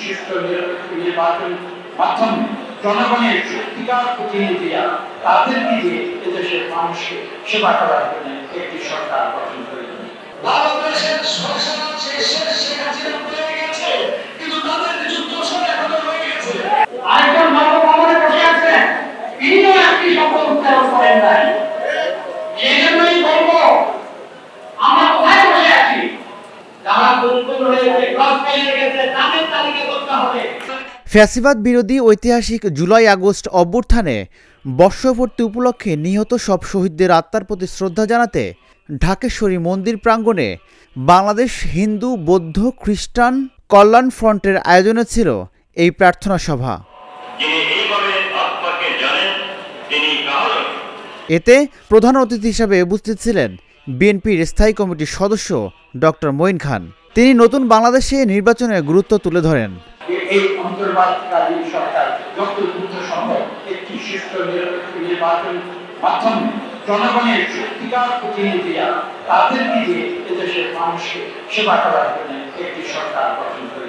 সুষ্ঠু নিরপেক্ষ নির্বাচন মাধ্যমে জনগণের সত্যিকার প্রতিনিধিরা তাদেরকে দিয়ে এদেশের মানুষকে সেবা করার জন্য একটি সরকার গঠন করে। বাংলাদেশের সংসদ শেষ হয়ে গেছে, কিন্তু তাদের যুদ্ধ এখনো রয়ে গেছে। আরেকজন নবভবনে বসে আছেন, তিনিও একটি শব্দ উচ্চারণ করেন নাই। সেই জন্যই বলবো, আমরা কোথায় বসে আছি? যারা দুর্বল হয়েছে, ক্রস ফেলে গেছে, তাদের তালিকা করতে হবে। ফ্যাসিবাদ বিরোধী ঐতিহাসিক জুলাই আগস্ট অভ্যুত্থানে বর্ষপূর্তি উপলক্ষে নিহত সব শহীদদের আত্মার প্রতি শ্রদ্ধা জানাতে ঢাকেশ্বরী মন্দির প্রাঙ্গণে বাংলাদেশ হিন্দু বৌদ্ধ খ্রিস্টান কল্যাণ ফ্রন্টের আয়োজনে ছিল এই প্রার্থনা সভা। এতে প্রধান অতিথি হিসাবে উপস্থিত ছিলেন বিএনপির স্থায়ী কমিটির সদস্য ডক্টর মঈন খান। তিনি নতুন বাংলাদেশে নির্বাচনের গুরুত্ব তুলে ধরেন। এই অন্তর্বর্তীকালীন সরকার যত দ্রুত সম্ভব একটি সুষ্ঠু নিরপেক্ষ নির্বাচন মাধ্যমে জনগণের সত্যিকার প্রতিনিধিরা তাদেরকে দিয়ে এদেশের মানুষকে সেবা করার জন্য একটি সরকার গঠন করে।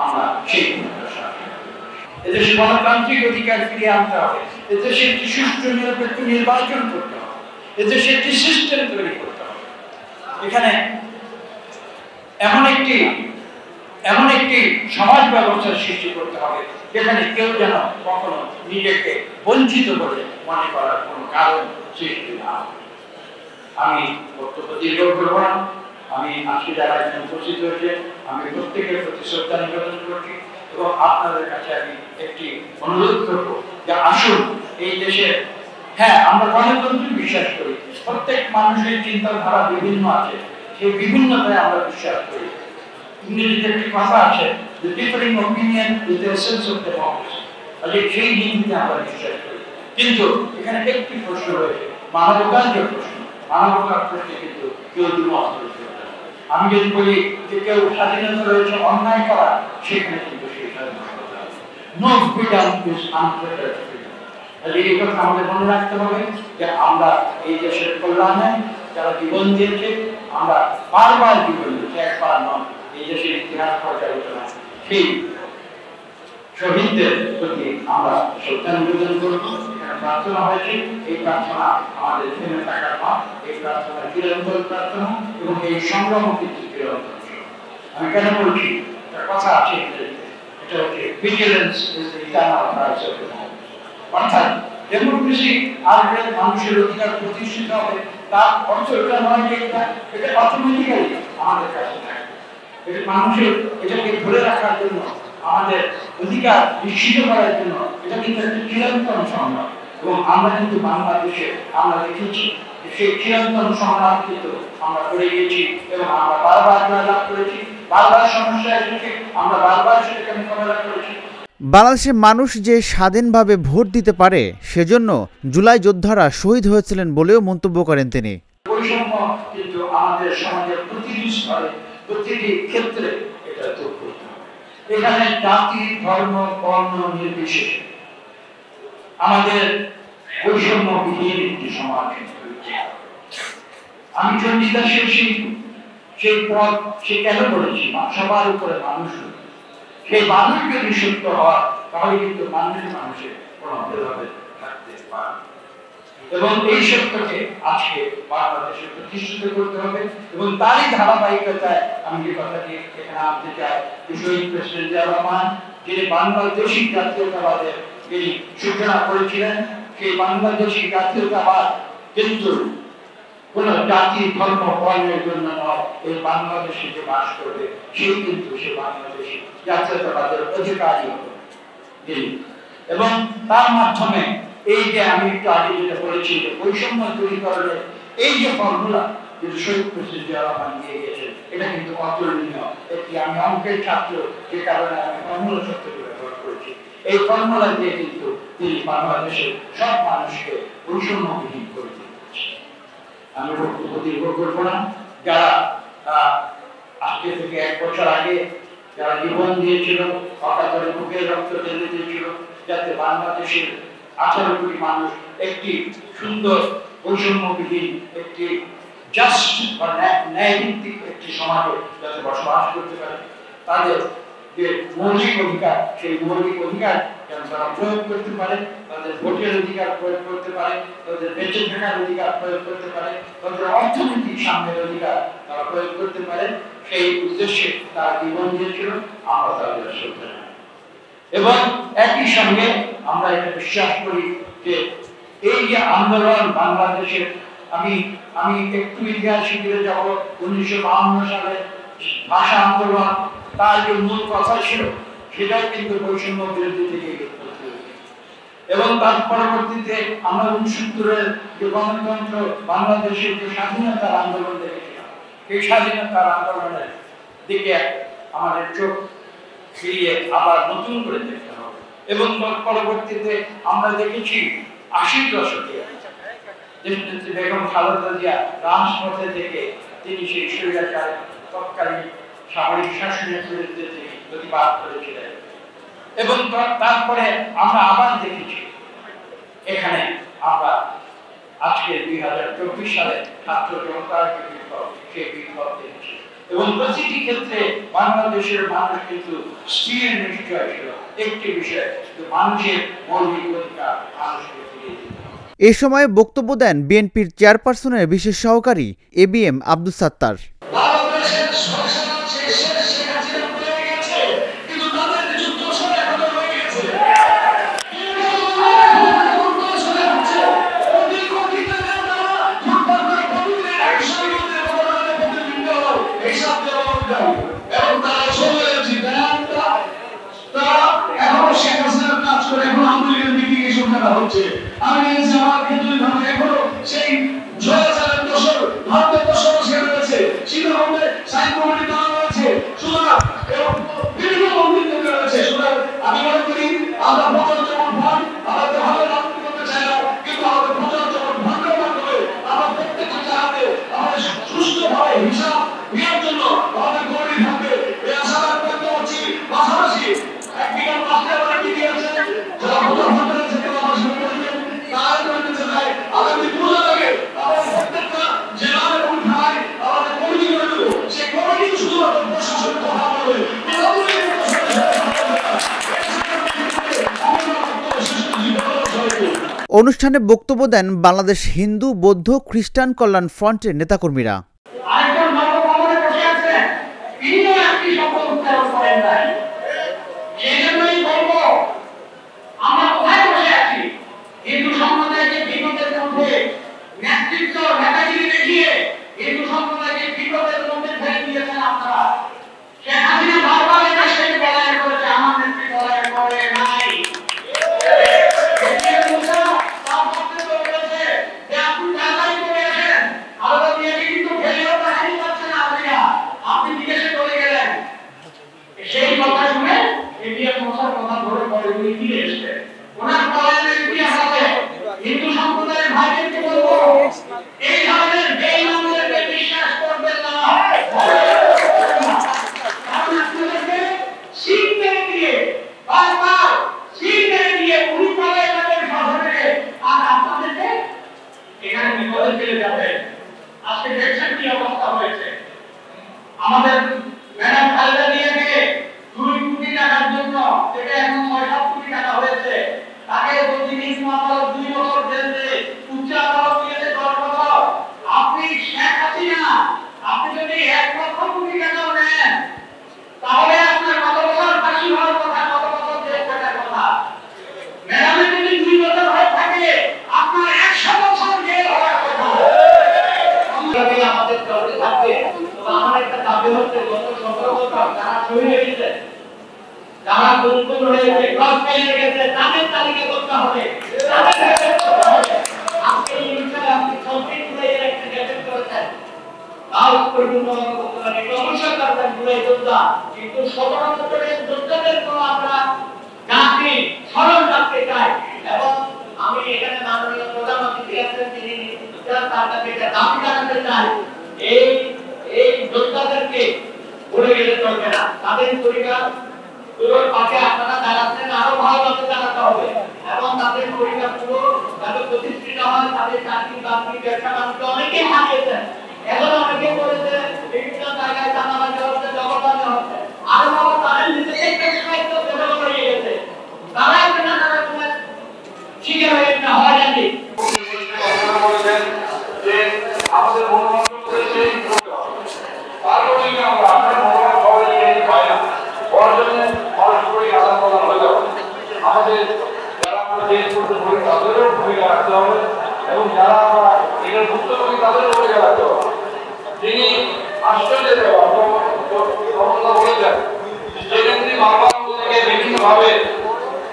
আমরা সেই প্রত্যাশা, এদেশে গণতান্ত্রিক অধিকার ফিরিয়ে আনতে হবে, এদেশে একটি সুষ্ঠু নিরপেক্ষ নির্বাচন করতে হবে, এদেশে একটি সিস্টেম তৈরি করতে হবে। এখানে এমন একটি সমাজ ব্যবস্থার সৃষ্টি করতে হবে যেখানে কেউ যেন কখনো নিজেকে বঞ্চিত বলে মনে করার কোনো কারণ সৃষ্টি না হয়। আমি বক্তব্য দীর্ঘ করব না। আমি আজকে যারা এখানে উপস্থিত হয়েছে, আমি প্রত্যেকের প্রতি শ্রদ্ধা নিবেদন করছি এবং আপনাদের কাছে আমি একটি অনুরোধ করব যে আসুন এই দেশে, হ্যাঁ আমরা গণতন্ত্রে বিশ্বাস করি, প্রত্যেক মানুষের চিন্তাধারা বিভিন্ন আছে, সেই বিভিন্নতায় আমরা বিশ্বাস করি। ইংরেজিতে একটি কথা আছে, the differing opinion is the essence of democracy। সেই নীতিতে আমরা বিশ্বাস করি, কিন্তু এখানে একটি প্রশ্ন রয়েছে, মানবাধিকার প্রশ্ন। মানবাধিকার প্রশ্নে কিন্তু কেউ দ্বিমত করতে পারে। আমি যদি বলি যে কেউ স্বাধীনতা রয়েছে অন্যায় করা, সেখানে কিন্তু সেই স্বাধীনতা নো ফ্রিডম ইজ আনফেটার্ড ফ্রিডম। এই কথা আমাদের মনে রাখতে হবে যে আমরা এই দেশের কল্যাণে যারা জীবন দিয়েছে, আমরা বারবার জীবন দিয়েছি, একবার নয়। এই দেশের ইতিহাস পর্যালোচনা সেই শহীদদের প্রতি আমরা শ্রদ্ধা নিবেদন করব। এখানে প্রার্থনা হয়েছে, এই প্রার্থনা আমাদের থেমে থাকার নয়, এই প্রার্থনা চিরন্তন প্রার্থনা এবং এই সংগ্রাম কিন্তু চিরন্তন। আমি কেন বলছি, একটা কথা আছে ইংরেজিতে, এটা হচ্ছে vigilance is the eternal rights of democracy. অর্থাৎ ডেমোক্রেসি আসলে মানুষের অধিকার প্রতিষ্ঠিত হবে, তার অর্থ এটা নয় যে এটা অটোমেটিক্যালি আমাদের কাছে থাকে। মানুষের এটাকে ধরে রাখার জন্য, আমাদের অধিকার নিশ্চিত করার জন্য এটা কিন্তু একটা চিরন্তন সংগ্রাম। এবং আমরা কিন্তু বাংলাদেশে আমরা দেখেছি সেই চিরন্তন সংগ্রাম কিন্তু আমরা করে গিয়েছি এবং আমরা বারবার জয়লাভ করেছি, বারবার সমস্যা এসেছে, আমরা বারবার সেটাকে মোকাবেলা করেছি। বাংলাদেশের মানুষ যে স্বাধীনভাবে ভোট দিতে পারে সেজন্য জুলাই যোদ্ধারা শহীদ হয়েছিলেন বলেও মন্তব্য করেন তিনি। বৈষম্য কিন্তু আমাদের সমাজের প্রতিটি স্তরে, প্রতিটি ক্ষেত্রে এটা দূর করতে হবে। এখানে জাতি ধর্ম বর্ণ নির্বিশেষে আমাদের বৈষম্যবিহীন একটি সমাজ। আমি চণ্ডীদাসের সেই পথ সে কেন বলেছি, সবার উপরে মানুষ, সেই মানুষ যদি সত্য হয় তাহলে কিন্তু মানুষের কোনো ভেদাভেদ থাকতে পারে। এবং এই সত্যকে আজকে বাংলাদেশে প্রতিষ্ঠিত করতে হবে এবং তারই ধারাবাহিকতায় আমি যে কথাটি এখানে আনতে চাই, শহীদ প্রেসিডেন্ট জিয়া রহমান যিনি বাংলাদেশি জাতীয়তাবাদের তিনি সূচনা করেছিলেন, সেই বাংলাদেশি জাতীয়তাবাদ কিন্তু কোন জাতি ধর্ম বর্ণের জন্য নয়, এই বাংলাদেশে যে বাস করবে সেই কিন্তু সে বাংলাদেশি জাতীয়তাবাদের অধিকারী হবে। এবং তার মাধ্যমে এই যে আমি একটু আগে যেটা বলেছি যে বৈষম্য দূরীকরণের এই যে ফর্মুলা যেটা শহীদ প্রেসিডেন্ট জিয়া রহমান দিয়ে গেছেন, এটা কিন্তু অতুলনীয় একটি। আমি অঙ্কের ছাত্র, যে কারণে আমি ফর্মুলা শব্দটি ব্যবহার করেছি। এই ফর্মুলা দিয়ে কিন্তু তিনি বাংলাদেশের সব মানুষকে বৈষম্যবিহীন করে দিয়েছেন। আমি বক্তব্য দীর্ঘ করব না। যারা আজকে থেকে 1 বছর আগে যারা জীবন দিয়েছিল, অকাতরে বুকের রক্ত ঢেলে দিয়েছিল, যাতে বাংলাদেশের 18 কোটি মানুষ একটি সুন্দর বৈষম্যবিহীন একটি জাস্ট বা ন্যায়ভিত্তিক একটি সমাজে যাতে বসবাস করতে পারে, তাদের যে মৌলিক অধিকার, সেই মৌলিক অধিকার যেন তারা প্রয়োগ করতে পারে, তাদের ভোটের অধিকার প্রয়োগ করতে পারে, তাদের বেঁচে থাকার অধিকার প্রয়োগ করতে পারে, তাদের অর্থনৈতিক সামনের অধিকার তারা প্রয়োগ করতে পারে, সেই উদ্দেশ্যে তারা জীবন দিয়েছিল। আমরা তাদের শ্রদ্ধা জানাই এবং একই সঙ্গে আমরা এটা বিশ্বাস করি যে এই যে আন্দোলন বাংলাদেশের, আমি একটু ইতিহাস শিখে যাব। 1952 সালে ভাষা আন্দোলন, তার যে মূল কথা ছিল সেটাও কিন্তু বৈষম্য বিরোধী থেকে এবং তার পরবর্তীতে আমরা 69-এর যে গণতন্ত্র বাংলাদেশের যে স্বাধীনতার আন্দোলন দেখেছিলাম, সেই স্বাধীনতার আন্দোলনের দিকে আমাদের চোখ ফিরিয়ে আবার নতুন করে দেখতে হবে। এবং পরবর্তীতে আমরা দেখেছি 80-র দশকে দেশনেত্রী বেগম খালেদা জিয়া রাজপথে থেকে তিনি সেই স্বৈরাচার তৎকালীন সামরিক শাসনের বিরুদ্ধে তিনি প্রতিবাদ করেছিলেন। এবং তারপরে আমরা আবার দেখেছি এখানে আমরা আজকে 2024 সালে ছাত্র জনতার যে বিপ্লব, সেই বিপ্লব দেখেছি এবং প্রতিটি ক্ষেত্রে বাংলাদেশের মানুষ কিন্তু স্থির নিশ্চয় ছিল একটি বিষয়, মানুষের মৌলিক অধিকার মানুষকে ফিরিয়ে দিতে। এ সময় বক্তব্য দেন বিএনপির চেয়ারপারসনের বিশেষ সহকারী ABM আব্দুস সাত্তার। আমি আমার কিন্তু এখনো সেই 2000 দশক ভারতের দশক শেষ হয়েছে, শিরোমণি সাইন কমিটি দেওয়া হয়েছে, সুতরাং বিভিন্ন মন্দির তৈরি হয়েছে। সুতরাং আমি মনে করি আমরা প্রচার যেমন ভাগ আমাদের ভালো রাজনীতি করতে চাই না, কিন্তু আমাদের প্রচার যেমন ভাগের মাধ্যমে আমরা প্রত্যেকটা জায়গাতে আমাদের সুস্থভাবে হিসাব নেওয়ার জন্য আমাদের গৌরী থাকবে এই আশা রাখতে হচ্ছি। পাশাপাশি একদিকে মাস্টার বাড়ি দিয়েছে যারা প্রচার ভাগ করেছে আগামী পূজা লাগে আমাদের প্রত্যেকটা জেলার এবং ঢাকায় আমাদের কমিটি করে দেবো, সেই কমিটি শুধুমাত্র প্রশাসনের কথা বলবে। অনুষ্ঠানে বক্তব্য দেন বাংলাদেশ হিন্দু বৌদ্ধ খ্রিস্টান কল্যাণ ফ্রন্টের নেতাকর্মীরা। হিন্দু সম্প্রদায়কে বিপদের মধ্যে নেতৃত্ব নেতাগিরি দেখিয়ে হিন্দু সম্প্রদায়কে বিপদের মধ্যে ফেলে দিয়েছেন আপনারা। শেখ হাসিনা বারবার এটা সেই বলায় করেছে, আমার নেত্রী বলায় করে নাই। আপনি যাচাই করে আসেন, আলাদা দিয়ে কিন্তু ফেলেও হারিয়ে যাচ্ছেন আপনিরা, আপনি বিদেশে চলে গেলেন। সেই কথা শুনে এবিএম মোসার কথা ধরে পরে উনি ফিরে এসেছেন। ওনার পলায়নের ইতিহাস আছে। হিন্দু সম্প্রদায়ের ভাইদেরকে বলবো, এই ধরনের বেঈমানদেরকে বিশ্বাস করবেন না। কারণ আপনাদেরকে শিখ মেরে দিয়ে বারবার শিখ মেরে দিয়ে উনি পলায় যাবেন শহরে, আর আপনাদেরকে এখানে বিপদে ফেলে যাবেন। আজকে দেখছেন কি অবস্থা হয়েছে। আমাদের ম্যাডাম খালেদা জিয়াকে 2 কোটি টাকার জন্য থেকে এখন 6-7 কোটি টাকা হয়েছে। তাকে প্রতিদিন আদালত 2 বছর জেল দেয়, উচ্চ আদালত দিয়েছে 10 বছর। আপনি শেখ হাসিনা, আপনি যদি 1 লক্ষ কোটি টাকাও নেন তাহলে আপনার কত বছর ফাঁসি হওয়ার কথা, কত বছর জেল কাটার কথা। ম্যাডামের যদি 2 বছর হয়ে থাকে আপনার 100 বছর জেল হওয়ার কথা। আমাদের চলতে থাকবে। আমার একটা দাবি হচ্ছে গত 17 বছর যারা শহীদ হয়েছে, যারা গুম হয়েছে, ক্রস ফেলে গেছে, তাদের তালিকা করতে হবে। আপনি এই বিষয়ে আপনি কমপ্লিট করে একটা গ্যাজেট করেছেন, তাও পর্যন্ত করতে পারে অবশ্যই করবেন পুরো যোদ্ধা, কিন্তু 17 বছরের যোদ্ধাদের কোনো আমরা জাতি স্মরণ রাখতে চাই। এবং আমি এখানে মাননীয় প্রধান অতিথি আছেন, তিনি তার কাছে একটা দাবি জানাতে চাই, এই যোদ্ধাদেরকে ভুলে গেলে চলবে না। তাদের পরিবার পুরোর পাশে আপনারা দাঁড়াচ্ছেন, আরো ভালোভাবে দাঁড়াতে হবে এবং তাদের পরিবার পুরো যাতে প্রতিষ্ঠিত হয়, তাদের চাকরি বাকরি ব্যবসা বাণিজ্য অনেকেই হারিয়েছেন, এখন অনেকে বলেছে বিভিন্ন জায়গায় চাঁদাবাজি হচ্ছে, জগৎবাজি হচ্ছে, আরো ভালো তাদের নিজেকে হওয়ার জন্য পারস্পরিক আদান প্রদান হয়ে যাবে। আমাদের যারা আমরা দেশ করতে পারি তাদেরও ভূমিকা রাখতে হবে এবং যারা আমরা এটার ভুক্তভোগী তাদেরও ভূমিকা রাখতে হবে। তিনি আশ্চর্য বলেছেন যে নেত্রী বারবার থেকে বিভিন্নভাবে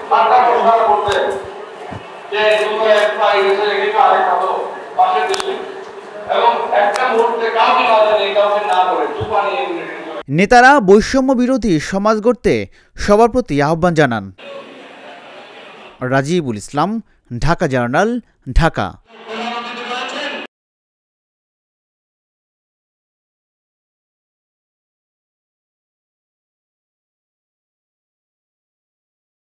ঠাট্টা প্রসার করতেন যে পাশের দেশে এবং একটা মুহূর্তে কাউকে না জানে কাউকে না করে চুপানি। নেতারা বৈষম্য বিরোধী সমাজ গড়তে সবার প্রতি আহ্বান জানান। রাজিবুল ইসলাম, ঢাকা জার্নাল, ঢাকা।